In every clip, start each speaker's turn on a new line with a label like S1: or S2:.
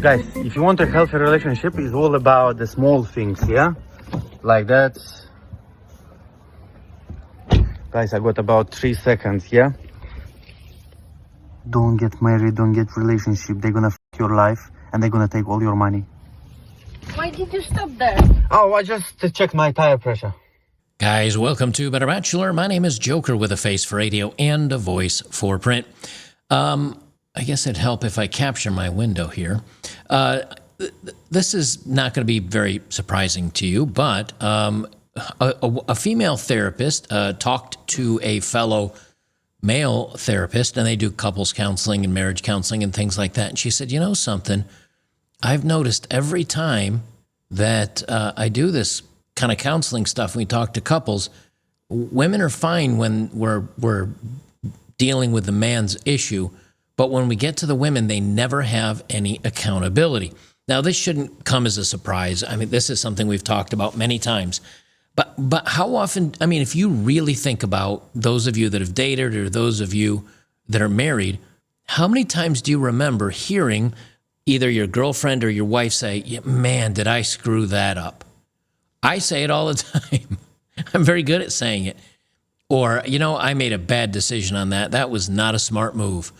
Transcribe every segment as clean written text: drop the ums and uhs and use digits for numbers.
S1: Guys, if you want a healthy relationship, it's all about the small things, yeah? Like that. Guys, I got about 3 seconds, yeah? Don't get married, don't get relationship. They're gonna f your life and they're gonna take all your money.
S2: Why did you stop there?
S1: Oh, I just checked my tire pressure.
S3: Guys, welcome to Better Bachelor. My name is Joker with a face for radio and a voice for print. I guess it'd help if I capture my window here. This is not going to be very surprising to you, but a female therapist talked to a fellow male therapist, and they do couples counseling and marriage counseling and things like that. And she said, you know something? I've noticed every time that I do this kind of counseling stuff, we talk to couples, women are fine when we're dealing with the man's issue, but when we get to the women, they never have any accountability. Now, this shouldn't come as a surprise. I mean, this is something we've talked about many times. But how often, I mean, if you really think about those of you that have dated or those of you that are married, how many times do you remember hearing either your girlfriend or your wife say, yeah, man, did I screw that up? I say it all the time. I'm very good at saying it. Or, you know, I made a bad decision on that. That was not a smart move.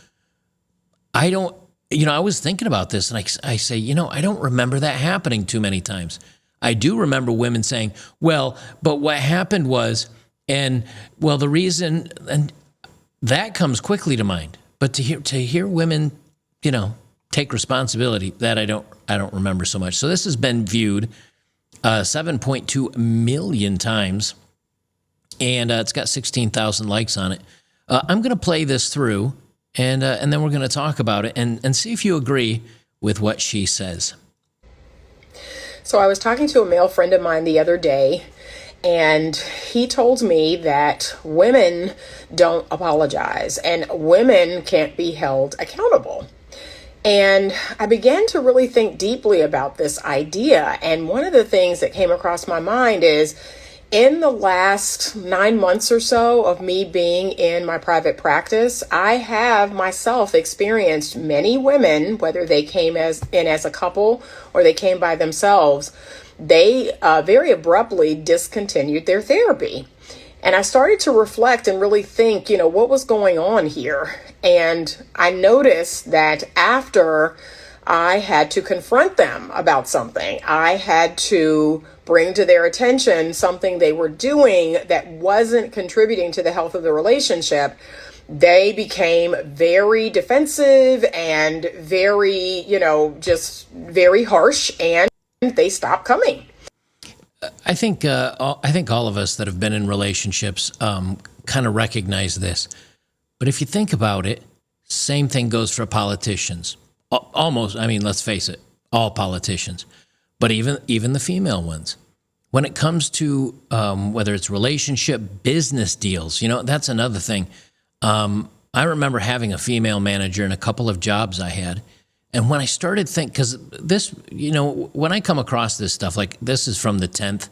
S3: I don't, you know, I was thinking about this and I say, you know, I don't remember that happening too many times. I do remember women saying, well, but what happened was, and well, the reason, and that comes quickly to mind. But to hear women, you know, take responsibility, that I don't remember so much. So this has been viewed 7.2 million times, and it's got 16,000 likes on it. I'm going to play this through, and then we're going to talk about it and see if you agree with what she says.
S4: So I was talking to a male friend of mine the other day, and he told me that women don't apologize and women can't be held accountable. And I began to really think deeply about this idea. And one of the things that came across my mind is, in the last 9 months or so of me being in my private practice, I have myself experienced many women, whether they came in as a couple or they came by themselves, they very abruptly discontinued their therapy. And I started to reflect and really think, you know, what was going on here? And I noticed that after I had to confront them about something, I had to bring to their attention something they were doing that wasn't contributing to the health of the relationship, they became very defensive and very, you know, just very harsh, and they stopped coming.
S3: I think all of us that have been in relationships kind of recognize this. But if you think about it, same thing goes for politicians. Almost, I mean, let's face it, all politicians, but even the female ones. When it comes to whether it's relationship, business deals, you know, that's another thing. I remember having a female manager in a couple of jobs I had. And when I started thinking, because this, you know, when I come across this stuff, like this is from the 10th,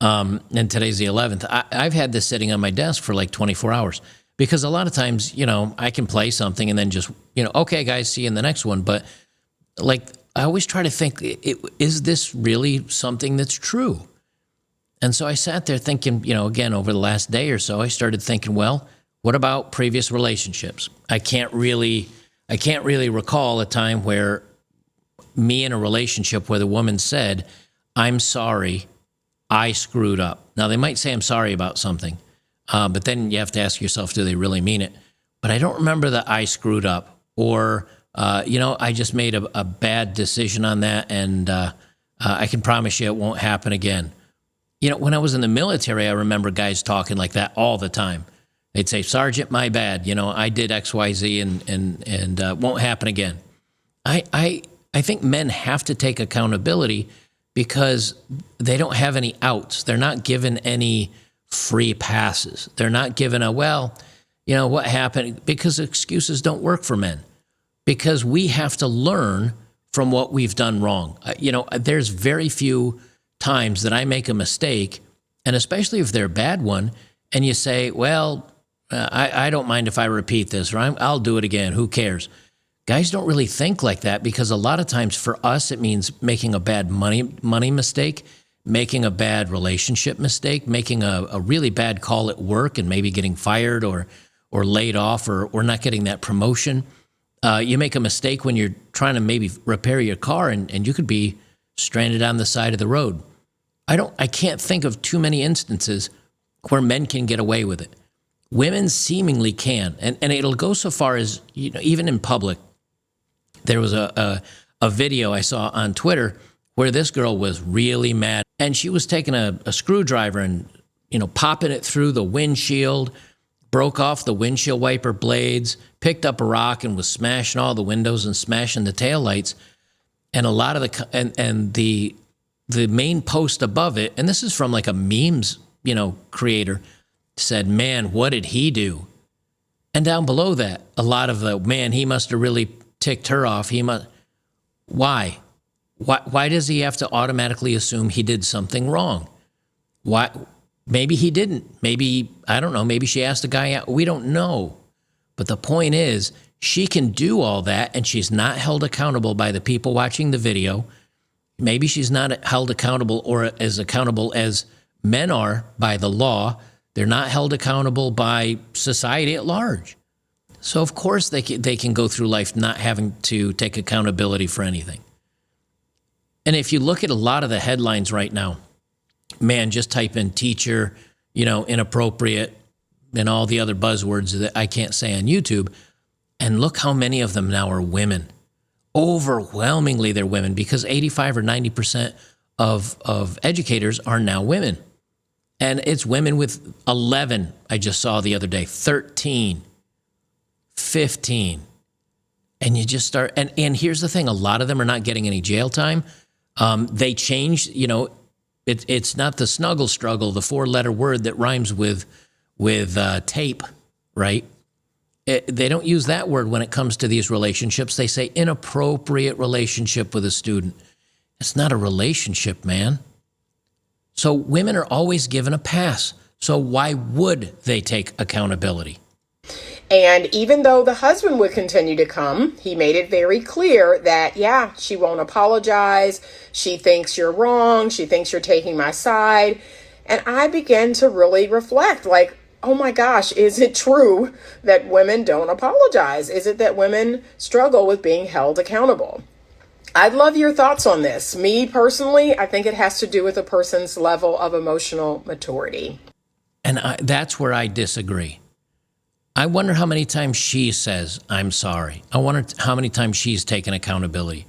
S3: and today's the 11th, I've had this sitting on my desk for like 24 hours. Because a lot of times, you know, I can play something and then just, you know, okay, guys, see you in the next one. But like, I always try to think, is this really something that's true? And so I sat there thinking, you know, again, over the last day or so, I started thinking, well, what about previous relationships? I can't really recall a time where me in a relationship where the woman said, I'm sorry, I screwed up. Now, they might say I'm sorry about something. But then you have to ask yourself, do they really mean it? But I don't remember that I screwed up or, you know, I just made a bad decision on that, and I can promise you it won't happen again. You know, when I was in the military, I remember guys talking like that all the time. They'd say, Sergeant, my bad. You know, I did X, Y, Z and won't happen again. I think men have to take accountability because they don't have any outs. They're not given any free passes. They're not given a, well, you know, what happened? Because excuses don't work for men. Because we have to learn from what we've done wrong. You know, there's very few times that I make a mistake, and especially if they're a bad one, and you say, well, I don't mind if I repeat this, or I'll do it again. Who cares? Guys don't really think like that because a lot of times for us, it means making a bad money mistake, making a bad relationship mistake, making a really bad call at work and maybe getting fired or laid off or not getting that promotion. You make a mistake when you're trying to maybe repair your car and you could be stranded on the side of the road. I can't think of too many instances where men can get away with it. Women seemingly can. And it'll go so far as, even in public. There was a video I saw on Twitter where this girl was really mad and she was taking a screwdriver and, popping it through the windshield, broke off the windshield wiper blades, picked up a rock and was smashing all the windows and smashing the taillights. And a lot of the main post above it, and this is from like a memes, creator, said, "Man, what did he do?" And down below that, a lot of the, "Man, he must have really ticked her off. Why? Why does he have to automatically assume he did something wrong? Why? Maybe he didn't. Maybe, I don't know, maybe she asked the guy out. We don't know. But the point is, she can do all that and she's not held accountable by the people watching the video. Maybe she's not held accountable or as accountable as men are by the law. They're not held accountable by society at large. So of course they can go through life not having to take accountability for anything. And if you look at a lot of the headlines right now, man, just type in teacher, inappropriate, and all the other buzzwords that I can't say on YouTube, and look how many of them now are women. Overwhelmingly, they're women because 85 or 90% of educators are now women. And it's women with 11, I just saw the other day, 13, 15. And you just start, and here's the thing, a lot of them are not getting any jail time. They change, it's not the snuggle struggle, the 4-letter word that rhymes with tape, right? They don't use that word when it comes to these relationships. They say inappropriate relationship with a student. It's not a relationship, man. So women are always given a pass. So why would they take accountability?
S4: And even though the husband would continue to come, he made it very clear that, yeah, she won't apologize. She thinks you're wrong. She thinks you're taking my side. And I began to really reflect, like, oh my gosh, is it true that women don't apologize? Is it that women struggle with being held accountable? I'd love your thoughts on this. Me personally, I think it has to do with a person's level of emotional maturity.
S3: And that's where I disagree. I wonder how many times she says, "I'm sorry." I wonder how many times she's taken accountability.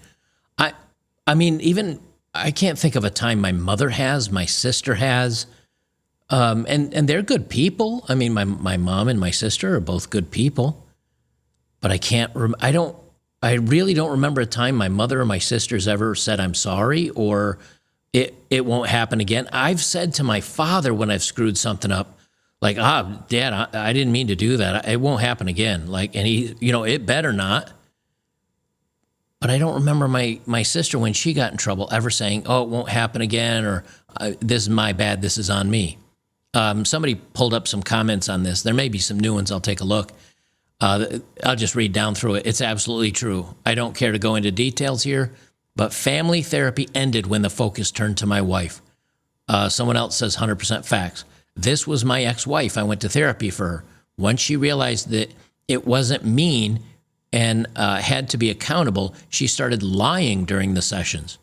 S3: I mean, even I can't think of a time my mother has, my sister has, and they're good people. I mean, my mom and my sister are both good people, but I really don't remember a time my mother or my sister's ever said, "I'm sorry," or it won't happen again. I've said to my father when I've screwed something up, like, "Dad, I didn't mean to do that. It won't happen again." Like, and he, it better not. But I don't remember my sister when she got in trouble ever saying, "Oh, it won't happen again," or "This is my bad. This is on me." Somebody pulled up some comments on this. There may be some new ones. I'll take a look. I'll just read down through it. It's absolutely true. I don't care to go into details here, but family therapy ended when the focus turned to my wife. Someone else says 100% facts. This was my ex-wife. I went to therapy for her. Once she realized that it wasn't mean and had to be accountable, she started lying during the sessions.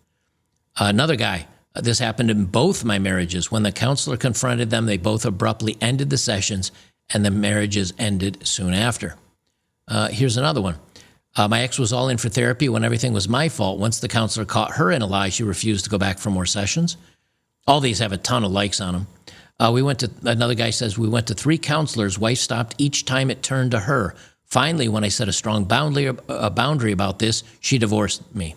S3: Another guy, this happened in both my marriages. When the counselor confronted them, they both abruptly ended the sessions and the marriages ended soon after. Here's another one. My ex was all in for therapy when everything was my fault. Once the counselor caught her in a lie, she refused to go back for more sessions. All these have a ton of likes on them. Another guy says, we went to 3 counselors. Wife stopped each time it turned to her. Finally, when I set a strong boundary about this, she divorced me.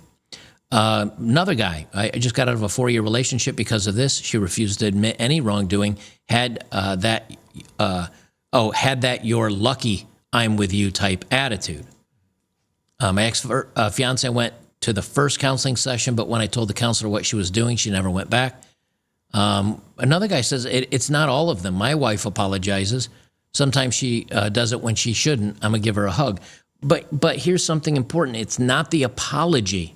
S3: Another guy, I just got out of a 4-year relationship because of this. She refused to admit any wrongdoing. Had that you're lucky I'm with you type attitude. My ex-fiance went to the first counseling session, but when I told the counselor what she was doing, she never went back. Another guy says, it's not all of them. My wife apologizes. Sometimes she does it when she shouldn't. I'm going to give her a hug. But here's something important. It's not the apology.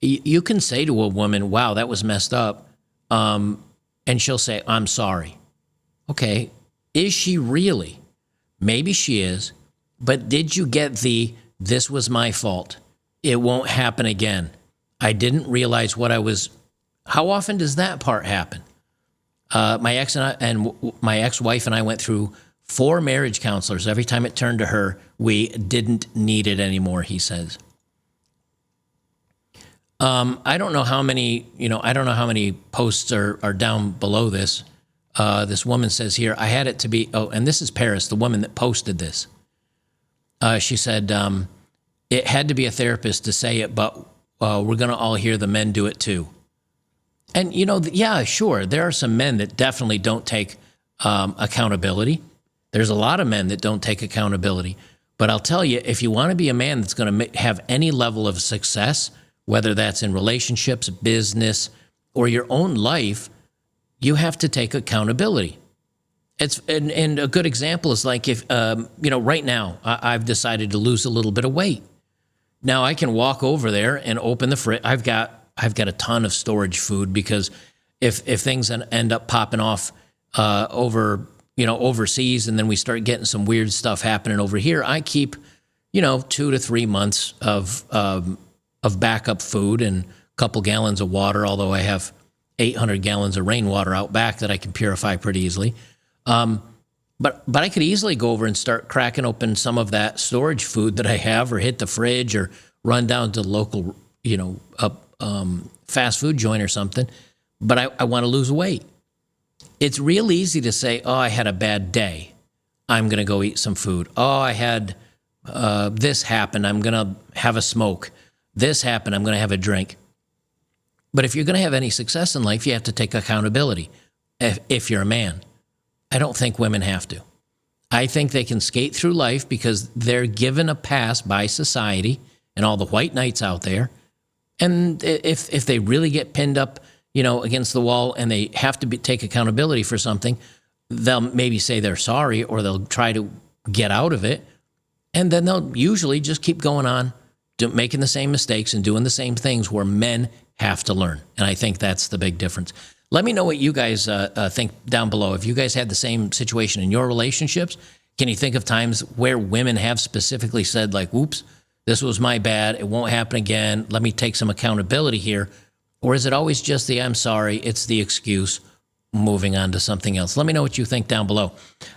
S3: You can say to a woman, wow, that was messed up. And she'll say, I'm sorry. Okay. Is she really? Maybe she is. But did you get this was my fault. It won't happen again. I didn't realize what I was. How often does that part happen? My ex-wife and I went through 4 marriage counselors. Every time it turned to her, we didn't need it anymore, he says. I don't know how many posts are down below this. This woman says here, I had it to be, and this is Paris, the woman that posted this. She said, it had to be a therapist to say it, but we're going to all hear the men do it too. And, yeah, sure, there are some men that definitely don't take accountability. There's a lot of men that don't take accountability. But I'll tell you, if you want to be a man that's going to have any level of success, whether that's in relationships, business, or your own life, you have to take accountability. And a good example is like if, right now, I've decided to lose a little bit of weight. Now I can walk over there and open the fridge. I've got a ton of storage food because if things end up popping off overseas, and then we start getting some weird stuff happening over here, I keep, 2 to 3 months of backup food and a couple gallons of water, although I have 800 gallons of rainwater out back that I can purify pretty easily. But I could easily go over and start cracking open some of that storage food that I have, or hit the fridge, or run down to the local, fast food joint or something. But I want to lose weight. It's real easy to say, oh, I had a bad day. I'm going to go eat some food. Oh, I had this happen. I'm going to have a smoke. This happened. I'm going to have a drink. But if you're going to have any success in life, you have to take accountability if you're a man. I don't think women have to. I think they can skate through life because they're given a pass by society and all the white knights out there. And if they really get pinned up, against the wall, and they have to take accountability for something, they'll maybe say they're sorry, or they'll try to get out of it. And then they'll usually just keep going on, making the same mistakes and doing the same things, where men have to learn. And I think that's the big difference. Let me know what you guys think down below. If you guys had the same situation in your relationships, can you think of times where women have specifically said, like, whoops, this was my bad, it won't happen again, let me take some accountability here? Or is it always just the I'm sorry, it's the excuse, moving on to something else? Let me know what you think down below.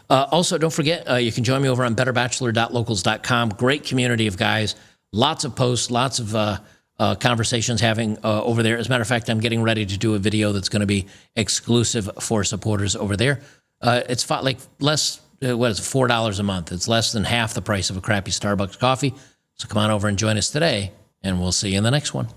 S3: Also, don't forget, you can join me over on betterbachelor.locals.com. Great community of guys, lots of posts, lots of conversations having over there. As a matter of fact, I'm getting ready to do a video that's going to be exclusive for supporters over there. It's like less, $4 a month. It's less than half the price of a crappy Starbucks coffee. So come on over and join us today, and we'll see you in the next one.